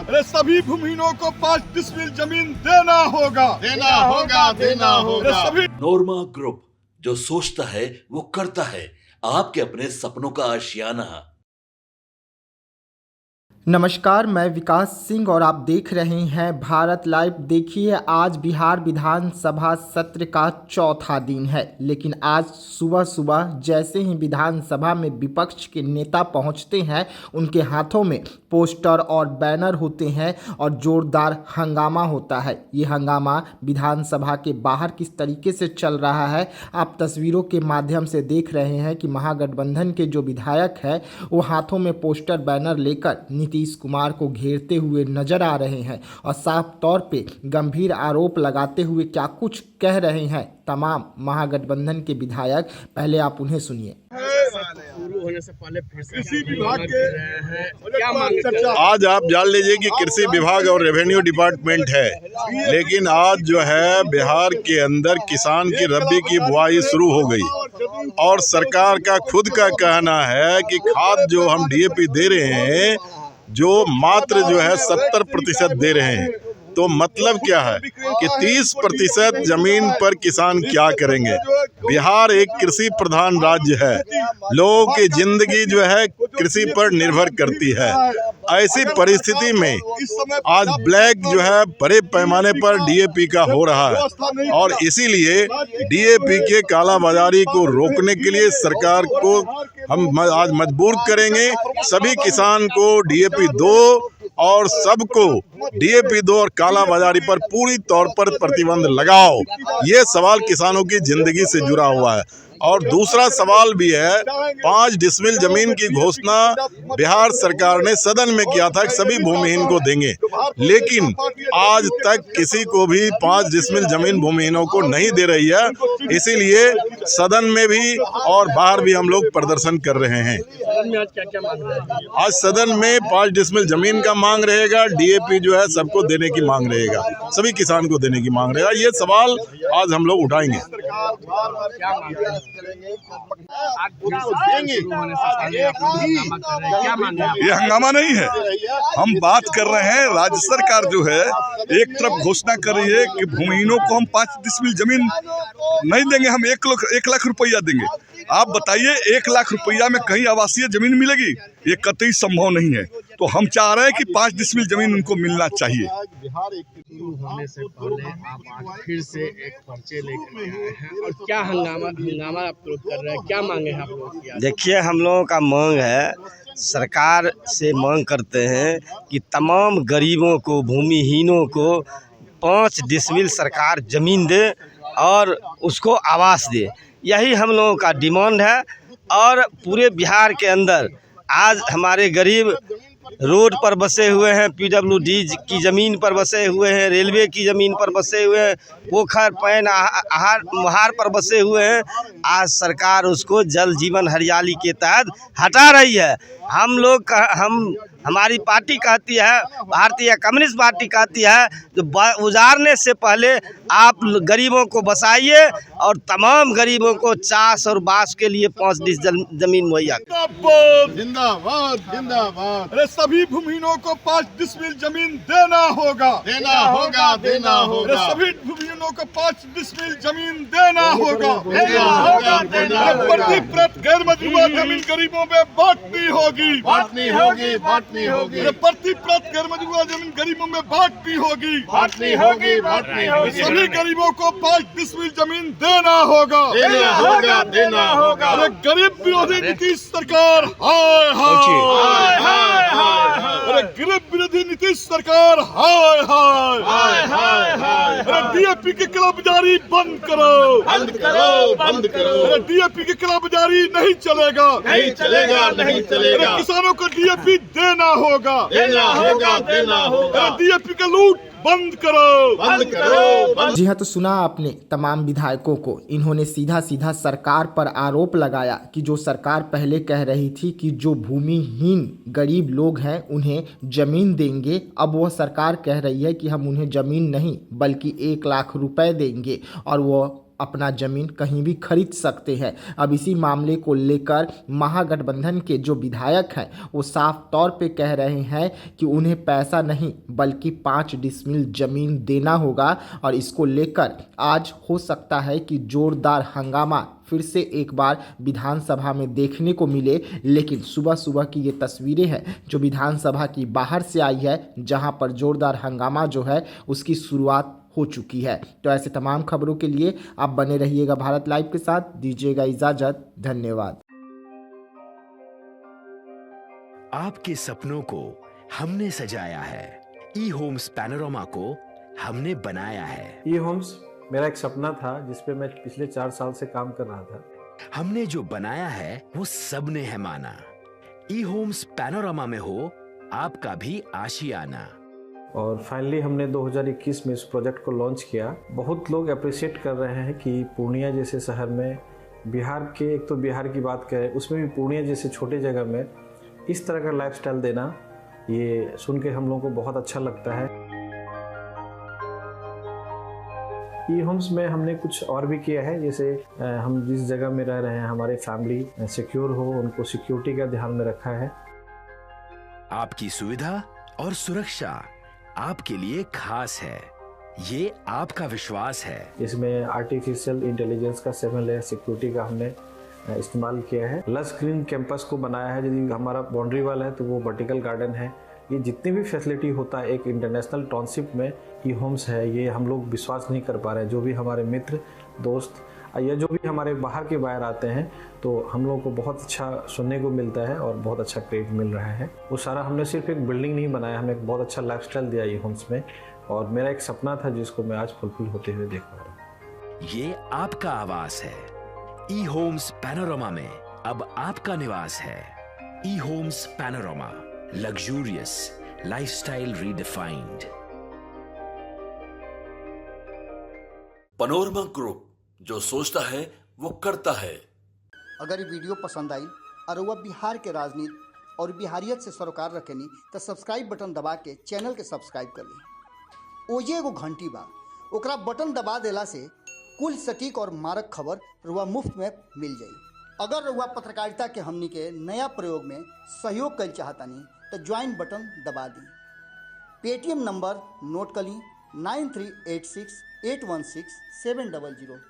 अरे सभी भूमिहीनों को 5 डिसमिल जमीन देना होगा, देना होगा, देना अरे होगा। सभी नोरमा ग्रुप, जो सोचता है वो करता है। आपके अपने सपनों का आशियाना। नमस्कार, मैं विकास सिंह और आप देख रहे हैं भारत लाइव। देखिए, आज बिहार विधानसभा सत्र का चौथा दिन है, लेकिन आज सुबह सुबह जैसे ही विधानसभा में विपक्ष के नेता पहुंचते हैं, उनके हाथों में पोस्टर और बैनर होते हैं और जोरदार हंगामा होता है। ये हंगामा विधानसभा के बाहर किस तरीके से चल रहा है, आप तस्वीरों के माध्यम से देख रहे हैं कि महागठबंधन के जो विधायक हैं वो हाथों में पोस्टर बैनर लेकर नीतीश कुमार को घेरते हुए नजर आ रहे हैं और साफ तौर पे गंभीर आरोप लगाते हुए क्या कुछ कह रहे हैं तमाम महागठबंधन के विधायक। पहले आप उन्हें सुनिए। शुरू होने से पहले फिर से कृषि विभाग के क्या मांग चर्चा आज आप जान लीजिए कि कृषि विभाग और रेवेन्यू डिपार्टमेंट है, लेकिन आज जो है बिहार के अंदर किसान की रबी की बुआई शुरू हो गई और सरकार का खुद का कहना है कि खाद जो हम डीएपी दे रहे हैं जो मात्र जो है 70% दे रहे हैं। तो मतलब क्या है कि 30% जमीन पर किसान क्या करेंगे। बिहार एक कृषि प्रधान राज्य है, लोगों की जिंदगी जो है कृषि पर निर्भर करती है। ऐसी परिस्थिति में आज ब्लैक जो है बड़े पैमाने पर डीएपी का हो रहा है और इसीलिए डीएपी के कालाबाजारी को रोकने के लिए सरकार को हम आज मजबूर करेंगे। सभी किसान को डीएपी दो और सबको डीएपी दो और कालाबाजारी पर पूरी तौर पर प्रतिबंध लगाओ। ये सवाल किसानों की जिंदगी से जुड़ा हुआ है। और दूसरा सवाल भी है, 5 डिसमिल जमीन की घोषणा बिहार सरकार ने सदन में किया था कि सभी भूमिहीन को देंगे, लेकिन आज तक किसी को भी 5 डिसमिल जमीन भूमिहीनों को नहीं दे रही है। इसीलिए सदन में भी और बाहर भी हम लोग प्रदर्शन कर रहे हैं। आज क्या क्या मांग रहे हैं? आज सदन में 5 डिसमिल जमीन का मांग रहेगा, डीएपी जो है सबको देने की मांग रहेगा, सभी किसान को देने की मांग रहेगा। ये सवाल आज हम लोग उठाएंगे। क्या मांग रहे हैं? आज शुरू होने से पहले आप लोग हंगामा कर रहे हैं, क्या मांग रहे हैं? ये हंगामा नहीं है, हम बात कर रहे हैं। राज्य सरकार जो है एक तरफ घोषणा कर रही है कि भूमिहीनों को हम 5 डिसमिल जमीन नहीं देंगे, हम 1 लाख रुपया देंगे। आप बताइए 1 लाख रुपया में कहीं आवासीय जमीन मिलेगी? ये कतई संभव नहीं है। तो हम चाह रहे हैं कि 5 डिसमिल जमीन उनको मिलना चाहिए। शुरू होने से पहले आप आज फिर से एक पर्चे लेकर आए हैं और क्या हंगामा आप लोग कर रहे हैं, क्या मांगे हैं आप लोग की? देखिए, हम लोगों का मांग है, सरकार से मांग करते हैं कि तमाम गरीबों को, भूमिहीनों को 5 डिसमिल सरकार ज़मीन दे और उसको आवास दे। यही हम लोगों का डिमांड है। और पूरे बिहार के अंदर आज हमारे गरीब रोड पर बसे हुए हैं, पीडब्ल्यूडी की ज़मीन पर बसे हुए हैं, रेलवे की ज़मीन पर बसे हुए हैं, पोखर पैन मुहार पर बसे हुए हैं। आज सरकार उसको जल जीवन हरियाली के तहत हटा रही है। हमारी पार्टी कहती है, भारतीय कम्युनिस्ट पार्टी कहती है, जो उजाड़ने से पहले आप गरीबों को बसाइए और तमाम गरीबों को चास और बास के लिए 5 डिस जमीन मुहैया। जिंदाबाद, जिंदाबाद। अरे सभी भूमिहीनों को 5 डिसमिल जमीन देना होगा, देना होगा, देना अरे होगा। सभी भूमिहीनों को 5 डिसमिल जमीन देना होगा, देना होगा, देना अरे होगा। प्रतिप्रत गैर मजरूआ जमीन गरीबों में बांटनी होगी, बांटनी होगी, बांटनी होगी, अरे प्रतिप्रत गैर मजरूआ जमीन गरीबों में बांटनी होगी, बांटनी होगी, बांटनी होगी। सभी गरीबों को 5 डिसमिल जमीन देना होगा, देना होगा, देना होगा। अरे गरीब विरोधी नीतीश सरकार हाय हाय, हाय, हाय, अरे गरीब विरोधी नीतीश सरकार हाय हाय, हाय, हाय, हाय। अरे डीएपी की कालाबाजारी बंद करो, बंद करो, बंद करो। अरे डीएपी की कालाबाजारी नहीं चलेगा, नहीं चलेगा, नहीं अरे चलेगा। किसानों को डीएपी देना होगा, देना होगा, देना होगा। अरे डीएपी का लूट बंद करो, बंद करो, बंद। जी हाँ, तो सुना आपने तमाम विधायकों को। इन्होंने सीधा सीधा सरकार पर आरोप लगाया कि जो सरकार पहले कह रही थी कि जो भूमिहीन गरीब लोग हैं उन्हें ज़मीन देंगे, अब वह सरकार कह रही है कि हम उन्हें ज़मीन नहीं बल्कि 1 लाख रुपए देंगे और वो अपना ज़मीन कहीं भी खरीद सकते हैं। अब इसी मामले को लेकर महागठबंधन के जो विधायक हैं वो साफ तौर पे कह रहे हैं कि उन्हें पैसा नहीं बल्कि 5 डिसमिल ज़मीन देना होगा और इसको लेकर आज हो सकता है कि जोरदार हंगामा फिर से एक बार विधानसभा में देखने को मिले। लेकिन सुबह सुबह की ये तस्वीरें हैं जो विधानसभा की बाहर से आई है, जहां पर जोरदार हंगामा जो है उसकी शुरुआत हो चुकी है। तो ऐसे तमाम खबरों के लिए आप बने रहिएगा भारत लाइव के साथ। दीजिएगा इजाजत, धन्यवाद। आपके सपनों को हमने सजाया है, ई होम्स पैनोरमा को हमने बनाया है। ई होम्स मेरा एक सपना था जिस पे मैं पिछले 4 साल से काम कर रहा था। हमने जो बनाया है वो सबने है माना। ई होम्स पैनोरमा में हो आपका भी आशियाना। और फाइनली हमने 2021 में इस प्रोजेक्ट को लॉन्च किया। बहुत लोग अप्रिशिएट कर रहे हैं कि पूर्णिया जैसे शहर में बिहार के, एक तो बिहार की बात करें उसमें भी पूर्णिया जैसे छोटे जगह में इस तरह का लाइफस्टाइल देना, ये सुन के हम लोगों को बहुत अच्छा लगता है। ई होम्स में हमने कुछ और भी किया है, जैसे हम जिस जगह में रह रहे हैं हमारे फैमिली सिक्योर हो, उनको सिक्योरिटी का ध्यान में रखा है। आपकी सुविधा और सुरक्षा आपके लिए खास है, ये आपका विश्वास है। इसमें आर्टिफिशियल इंटेलिजेंस का 7 लेयर सिक्योरिटी का हमने इस्तेमाल किया है। लस ग्रीन कैंपस को बनाया है। यदि हमारा बाउंड्री वाल है तो वो वर्टिकल गार्डन है। ये जितनी भी फैसिलिटी होता है एक इंटरनेशनल टाउनशिप में ई होम्स है, ये हम लोग विश्वास नहीं कर पा रहे हैं। जो भी हमारे मित्र दोस्त या जो भी हमारे बाहर के बाहर आते हैं तो हम लोगों को बहुत अच्छा सुनने को मिलता है और बहुत अच्छा क्रेडिट मिल रहा है। वो सारा हमने सिर्फ एक बिल्डिंग नहीं बनाया, हमें एक बहुत अच्छा लाइफस्टाइल दिया ई होम्स में, और मेरा एक सपना था जिसको मैं आज फुलफिल होते हुए देख पा रहा हूँ। ये आपका आवास है। ई होम्स पैनोरमा में अब आपका निवास है। E Homes Panorama, luxurious lifestyle redefined. Panorama Group, जो सोचता है वो करता है। अगर ये वीडियो पसंद आई और वह बिहार के राजनीति और बिहारियत से सरोकार रखेनी तो सब्सक्राइब बटन दबा के चैनल के सब्सक्राइब कर ली। ओजे एगो घंटी बा, ओकरा बटन दबा देला से कुल सटीक और मारक खबर रुआ मुफ्त में मिल जाई। अगर रुआ पत्रकारिता के हमनी के नया प्रयोग में सहयोग कर चाहतानी तो ज्वाइन बटन दबा दी। पेटीएम नंबर नोट कर ली 9386816700।